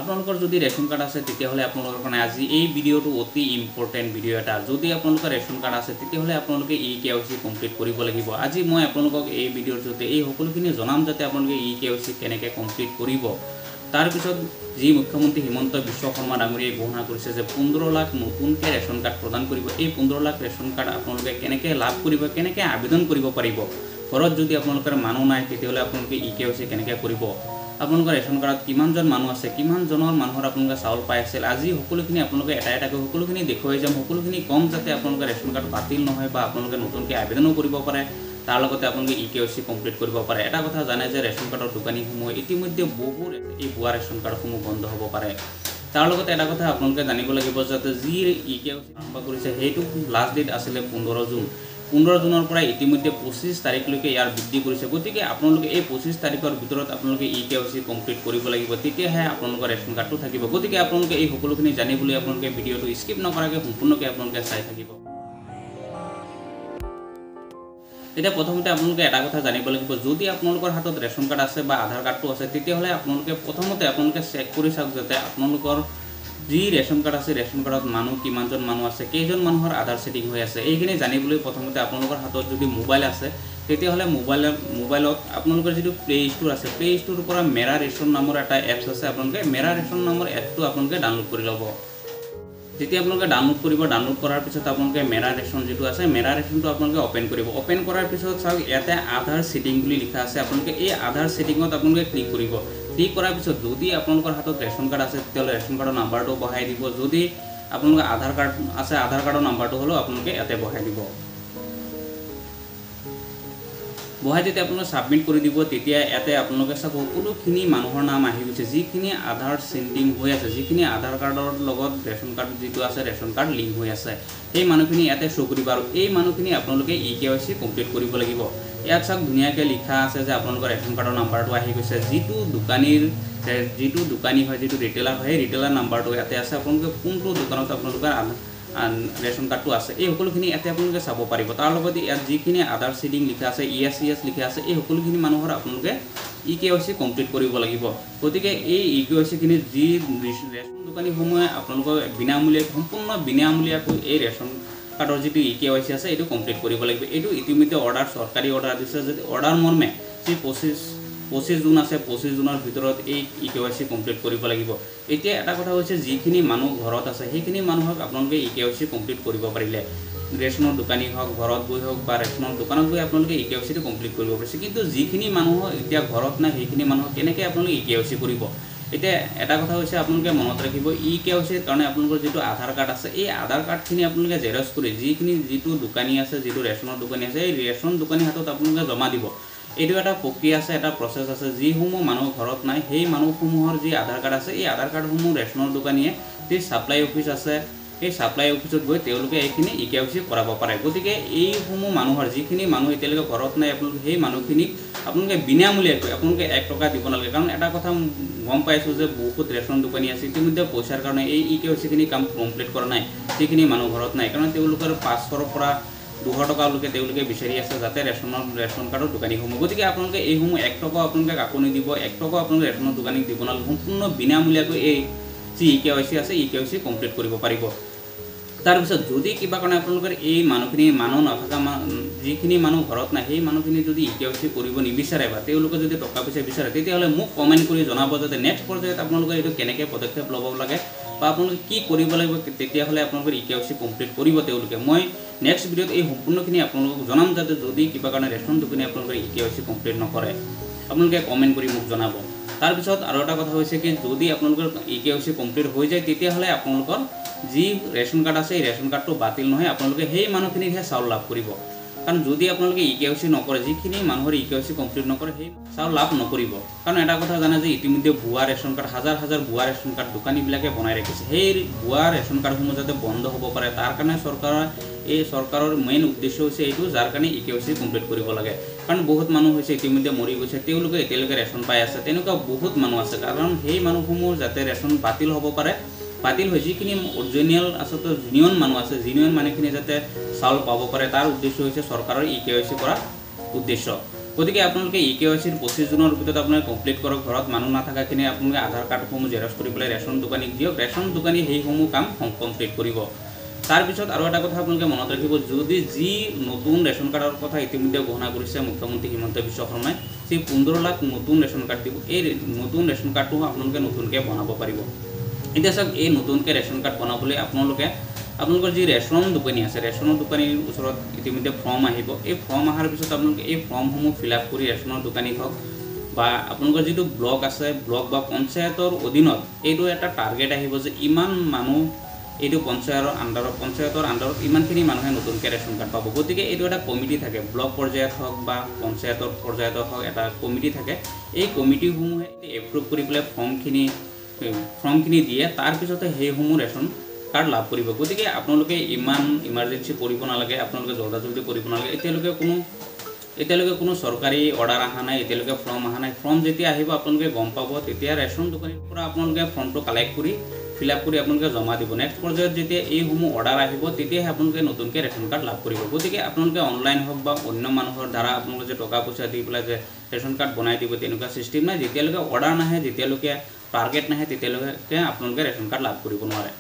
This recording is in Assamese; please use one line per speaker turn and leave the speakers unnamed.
আপোনালোকৰ যদি ৰেচন কাৰ্ড আছে তেতিয়াহ'লে আপোনালোকৰ কাৰণে আজি এই ভিডিঅ'টো অতি ইম্পৰ্টেণ্ট ভিডিঅ' এটা। যদি আপোনালোকৰ ৰেচন কাৰ্ড আছে তেতিয়াহ'লে আপোনালোকে KYC কমপ্লিট কৰিব লাগিব। আজি মই আপোনালোকক এই ভিডিঅ'ৰ জৰিয়তে এই সকলোখিনি জনাম যাতে আপোনালোকে KYC কেনেকৈ কমপ্লিট কৰিব। তাৰপিছত যি মুখ্যমন্ত্ৰী হিমন্ত বিশ্ব শৰ্মা ডাঙৰীয়াই ঘোষণা কৰিছে যে 15 লাখ নতুনকৈ ৰেচন কাৰ্ড প্ৰদান কৰিব। এই 15 লাখ ৰেচন কাৰ্ড আপোনালোকে কেনেকৈ লাভ কৰিব, কেনেকৈ আবেদন কৰিব পাৰিব। ঘৰত যদি আপোনালোকৰ মানুহ নাই তেতিয়াহ'লে আপোনালোকে KYC কেনেকৈ কৰিব, আপোনালোকৰ ৰেচন কাৰ্ডত কিমানজন মানুহ আছে, কিমানজনৰ মানুহৰ আপোনালোকে চাউল পাই আছিল, আজি সকলোখিনি আপোনালোকে এটাকৈ সকলোখিনি দেখুৱাই যাম, সকলোখিনি কম যাতে আপোনালোকৰ ৰেচন কাৰ্ড বাতিল নহয় বা আপোনালোকে নতুনকৈ আবেদনো কৰিব পাৰে, তাৰ লগতে আপোনালোকে KYC কমপ্লিট কৰিব পাৰে। এটা কথা জানে যে ৰেচন কাৰ্ডৰ দোকানীসমূহ ইতিমধ্যে বহুত এই ভুৱা ৰেচন কাৰ্ডসমূহ বন্ধ হ'ব পাৰে। তাৰ লগতে এটা কথা আপোনালোকে জানিব লাগিব যাতে যি KYC আৰম্ভ কৰিছে সেইটো লাষ্ট ডেট আছিলে 15 জুন। 15 জুনৰ পৰা ইতিমধ্যে 25 তাৰিখলৈকে ইয়াৰ বৃদ্ধি কৰিছে। গতিকে আপোনালোকে এই 25 তাৰিখৰ ভিতৰত আপোনালোকে KYC কমপ্লিট কৰিব লাগিব, তেতিয়াহে আপোনালোকৰ ৰেচন কাৰ্ডটো থাকিব। গতিকে আপোনালোকে এই সকলোখিনি জানিবলৈ আপোনালোকে ভিডিঅ'টো স্কিপ নকৰাকৈ সম্পূৰ্ণকৈ আপোনালোকে চাই থাকিব। এতিয়া প্ৰথমতে আপোনালোকে এটা কথা জানিব লাগিব, যদি আপোনালোকৰ হাতত ৰেচন কাৰ্ড আছে বা আধাৰ কাৰ্ডটো আছে তেতিয়াহ'লে আপোনালোকে প্ৰথমতে চেক কৰি চাওক যাতে আপোনালোকৰ যি ৰেচন কাৰ্ড আছে ৰেচন কাৰ্ডত মানুহ কিমানজন মানুহ আছে, কেইজন মানুহৰ আধাৰ ছেটিং হৈ আছে, এইখিনি জানিবলৈ প্ৰথমতে আপোনালোকৰ হাতত যদি মোবাইল আছে তেতিয়াহ'লে মোবাইলত আপোনালোকৰ যিটো প্লে ষ্ট'ৰ আছে, প্লে ষ্ট'ৰৰ পৰা মেৰা ৰেচন নামৰ এটা এপছ আছে, আপোনালোকে মেৰা ৰেচন নামৰ এপটো আপোনালোকে ডাউনলোড কৰি ল'ব। যেতিয়া আপোনালোকে ডাউনলোড কৰিব, ডাউনলোড কৰাৰ পিছত আপোনালোকে মেৰা ৰেচন যিটো আছে মেৰা ৰেচনটো আপোনালোকে অ'পেন কৰিব। অ'পেন কৰাৰ পিছত চাওক ইয়াতে আধাৰ ছেটিং বুলি লিখা আছে, আপোনালোকে এই আধাৰ ছেটিঙত আপোনালোকে ক্লিক কৰিব। ক্লিক কৰাৰ পিছত যদি আপোনালোকৰ হাতত ৰেচন কাৰ্ড আছে তেতিয়াহ'লে ৰেচন কাৰ্ডৰ নাম্বাৰটো বহাই দিব, যদি আপোনালোকৰ আধাৰ কাৰ্ড আছে আধাৰ কাৰ্ডৰ নাম্বাৰটো হ'লেও আপোনালোকে ইয়াতে বহাই দিব। বহাই যেতিয়া আপোনালোকে ছাবমিট কৰি দিব তেতিয়া ইয়াতে আপোনালোকে চাব সকলোখিনি মানুহৰ নাম আহি গৈছে, যিখিনি আধাৰ চেণ্ডিং হৈ আছে, যিখিনি আধাৰ কাৰ্ডৰ লগত ৰেচন কাৰ্ড যিটো আছে ৰেচন কাৰ্ড লিংক হৈ আছে, সেই মানুহখিনি ইয়াতে শ্ব' কৰিব আৰু এই মানুহখিনি আপোনালোকে KYC কমপ্লিট কৰিব লাগিব। ইয়াত চাওক ধুনীয়াকৈ লিখা আছে যে আপোনালোকৰ ৰেচন কাৰ্ডৰ নাম্বাৰটো আহি গৈছে, যিটো দোকানী হয়, যিটো ৰিটেইলাৰ হয়, সেই ৰিটেইলাৰ নাম্বাৰটো ইয়াতে আছে, আপোনালোকে কোনটো দোকানত আপোনালোকৰ ৰেচন কাৰ্ডটো আছে এই সকলোখিনি ইয়াতে আপোনালোকে চাব পাৰিব। তাৰ লগতে ইয়াত যিখিনি আধাৰ ছেটিং লিখা আছে, ES লিখা আছে, এই সকলোখিনি মানুহৰ আপোনালোকে KYC কমপ্লিট কৰিব লাগিব। গতিকে এই KYCখিনি যি ৰেচন দোকানীসমূহে আপোনালোকৰ সম্পূৰ্ণ বিনামূলীয়াকৈ এই ৰেচন কাৰ্ডৰ যিটো KYC আছে এইটো কমপ্লিট কৰিব লাগিব। এইটো ইতিমধ্যে চৰকাৰী অৰ্ডাৰ দিছে যে অৰ্ডাৰ মৰ্মে যি 25 জুন আছে 25 জুনৰ ভিতৰত এই KYC কমপ্লিট কৰিব লাগিব। এতিয়া এটা কথা হৈছে যিখিনি মানুহ ঘৰত আছে সেইখিনি মানুহক আপোনালোকে KYC কমপ্লিট কৰিব পাৰিলে, ৰেচনৰ দোকানী হওক, ঘৰত গৈ হওক বা ৰেচনৰ দোকানত গৈ আপোনালোকে KYCটো কমপ্লিট কৰিব পাৰিছে। কিন্তু যিখিনি মানুহ এতিয়া ঘৰত নাই সেইখিনি মানুহক কেনেকৈ আপোনালোকে KYC কৰিব। এতিয়া এটা কথা হৈছে আপোনালোকে মনত ৰাখিব, KYCৰ কাৰণে আপোনালোকৰ যিটো আধাৰ কাৰ্ড আছে এই আধাৰ কাৰ্ডখিনি আপোনালোকে জেৰক্স কৰি যিটো দোকানী আছে, যিটো ৰেচনৰ দোকানী আছে, এই ৰেচন দোকানীৰ হাতত আপোনালোকে জমা দিব। এইটো এটা প্ৰক্ৰিয়া আছে, এটা প্ৰচেছ আছে। যিসমূহ মানুহ ঘৰত নাই সেই মানুহসমূহৰ যি আধাৰ কাৰ্ড আছে এই আধাৰ কাৰ্ডসমূহ ৰেচনৰ দোকানীয়ে যি ছাপ্লাই অফিচ আছে এই ছাপ্লাই অফিচত গৈ তেওঁলোকে এইখিনি KYC কৰাব পাৰে। গতিকে এইসমূহ মানুহৰ যিখিনি মানুহ এতিয়ালৈকে ঘৰত নাই আপোনালোকে সেই মানুহখিনিক আপোনালোকে বিনামূলীয়াকৈ আপোনালোকে 1 টকা দিব নালাগে। কাৰণ এটা কথা গম পাইছোঁ যে বহুত ৰেচন দোকানী আছে ইতিমধ্যে পইচাৰ কাৰণে এই KYCখিনি কাম কমপ্লিট কৰা নাই, যিখিনি মানুহ ঘৰত নাই, কাৰণ তেওঁলোকৰ 500ৰ পৰা 200 টকালৈকে তেওঁলোকে বিচাৰি আছে যাতে ৰেচন কাৰ্ডৰ দোকানীসমূহ। গতিকে আপোনালোকে এইসমূহ 1 টকাও আপোনালোকে কাকো নিদিব, 1 টকাও আপোনালোকে ৰেচনৰ দোকানীক দিব নালাগে, সম্পূৰ্ণ বিনামূলীয়াকৈ এই যি KYC আছে KYC কমপ্লিট কৰিব পাৰিব। তাৰপিছত যদি কিবা কাৰণে আপোনালোকৰ এই মানুহ নথকা যিখিনি মানুহ ঘৰত নাই সেই মানুহখিনি যদি KYC কৰিব নিবিচাৰে বা তেওঁলোকে যদি টকা পইচা বিচাৰে তেতিয়াহ'লে মোক কমেণ্ট কৰি জনাব যাতে নেক্সট পৰ্যায়ত আপোনালোকে এইটো কেনেকৈ পদক্ষেপ ল'ব লাগে বা আপোনালোকে কি কৰিব লাগিব, তেতিয়াহ'লে আপোনালোকৰ KYC কমপ্লিট কৰিব তেওঁলোকে। মই নেক্সট ভিডিঅ'ত এই সম্পূৰ্ণখিনি আপোনালোকক জনাম যাতে যদি কিবা কাৰণে ৰেচন দোকানী আপোনালোকৰ KYC কমপ্লিট নকৰে আপোনালোকে কমেণ্ট কৰি মোক জনাব। তাৰপিছত আৰু এটা কথা হৈছে কি যদি আপোনালোকৰ KYC কমপ্লিট হৈ যায় তেতিয়াহ'লে আপোনালোকৰ যি ৰেচন কাৰ্ড আছে এই ৰেচন কাৰ্ডটো বাতিল নহয়, আপোনালোকে সেই মানুহখিনিকহে চাউল লাভ কৰিব। কাৰণ যদি আপোনালোকে KYC নকৰে, যিখিনি মানুহৰ KYC কমপ্লিট নকৰে সেই চাউল লাভ নকৰিব। কাৰণ এটা কথা জানে যে ইতিমধ্যে ভুৱা ৰেচন কাৰ্ড হাজাৰ ভুৱা ৰেচন কাৰ্ড দোকানীবিলাকে বনাই ৰাখিছে। সেই ভুৱা ৰেচন কাৰ্ডসমূহ যাতে বন্ধ হ'ব পাৰে তাৰ কাৰণে চৰকাৰৰ মেইন উদ্দেশ্য হৈছে এইটো, যাৰ কাৰণে KYC কমপ্লিট কৰিব লাগে। কাৰণ বহুত মানুহ হৈছে ইতিমধ্যে মৰি গৈছে, তেওঁলোকে এতিয়ালৈকে ৰেচন পাই আছে, তেনেকুৱা বহুত মানুহ আছে। কাৰণ সেই মানুহসমূহ যাতে ৰেচন বাতিল হ'ব পাৰে, বাতিল হৈ যিখিনি অৰিজিনেল আচলতে জিনিয়ন মানুহ আছে জিনিয়ন মানুহখিনি যাতে চাউল পাব পাৰে তাৰ উদ্দেশ্য হৈছে চৰকাৰৰ KYC কৰাৰ উদ্দেশ্য। গতিকে আপোনালোকে EKYCৰ 25 দিনৰ ভিতৰত আপোনালোকে কমপ্লিট কৰক ঘৰত মানুহ নাথাকাখিনি আপোনালোকে আধাৰ কাৰ্ডসমূহ জেৰক্স কৰি পেলাই ৰেচন দোকানীক দিয়ক ৰেচন দোকানী সেইসমূহ কাম কমপ্লিট কৰিব তাৰ পিছত আৰু এটা কথা আপোনালোকে মনত ৰাখিব যদি যি নতুন ৰেচন কাৰ্ডৰ কথা ইতিমধ্যে ঘোষণা কৰিছে মুখ্যমন্ত্ৰী হিমন্ত বিশ্ব শৰ্মাই সেই 15 লাখ নতুন ৰেচন কাৰ্ড দিব এই নতুন ৰেচন কাৰ্ডটো আপোনালোকে নতুনকৈ বনাব পাৰিব এতিয়া চাওক এই নতুনকৈ ৰেচন কাৰ্ড বনাবলৈ আপোনালোকৰ যি ৰেচন দোকানী আছে ৰেচনৰ দোকানীৰ ওচৰত ইতিমধ্যে ফৰ্ম আহিব এই ফৰ্ম অহাৰ পিছত আপোনালোকে এই ফৰ্মসমূহ ফিল আপ কৰি ৰেচনৰ দোকানীক হওক বা আপোনালোকৰ যিটো ব্লক আছে ব্লক বা পঞ্চায়তৰ অধীনত এইটো এটা টাৰ্গেট আহিব যে ইমান মানুহ এইটো পঞ্চায়তৰ আণ্ডাৰত ইমানখিনি মানুহে নতুনকৈ ৰেচন কাৰ্ড পাব গতিকে এইটো এটা কমিটি থাকে ব্লক পৰ্যায়ত হওক বা পঞ্চায়তৰ পৰ্যায়ত হওক এটা কমিটি থাকে এই কমিটিসমূহে এপ্ৰুভ কৰি পেলাই ফৰ্মখিনি দিয়ে তাৰ পিছতে সেইসমূহ ৰেচন কাৰ্ড লাভ কৰিব গতিকে আপোনালোকে ইমান ইমাৰ্জেঞ্চি কৰিব নালাগে আপোনালোকে জলদি কৰিব নালাগে এতিয়ালৈকে কোনো চৰকাৰী অৰ্ডাৰ অহা নাই এতিয়ালৈকে ফৰ্ম অহা নাই ফৰ্ম যেতিয়া আহিব আপোনালোকে গম পাব তেতিয়া ৰেচন দোকানীৰ পৰা আপোনালোকে ফৰ্মটো কালেক্ট কৰি ফিল আপ কৰি আপোনালোকে জমা দিব নেক্সট পৰ্যায়ত যেতিয়া এইসমূহ অৰ্ডাৰ আহিব তেতিয়াহে আপোনালোকে নতুনকৈ ৰেচন কাৰ্ড লাভ কৰিব গতিকে আপোনালোকে অনলাইন হওক বা অন্য মানুহৰ দ্বাৰা আপোনালোকে যে টকা পইচা দি পেলাই যে ৰেচন কাৰ্ড বনাই দিব তেনেকুৱা চিষ্টেম নাই যেতিয়ালৈকে অৰ্ডাৰ নাহে যেতিয়ালৈকে টাৰ্গেট নাহে তেতিয়ালৈকে আপোনালোকে ৰেচন কাৰ্ড লাভ কৰিব নোৱাৰে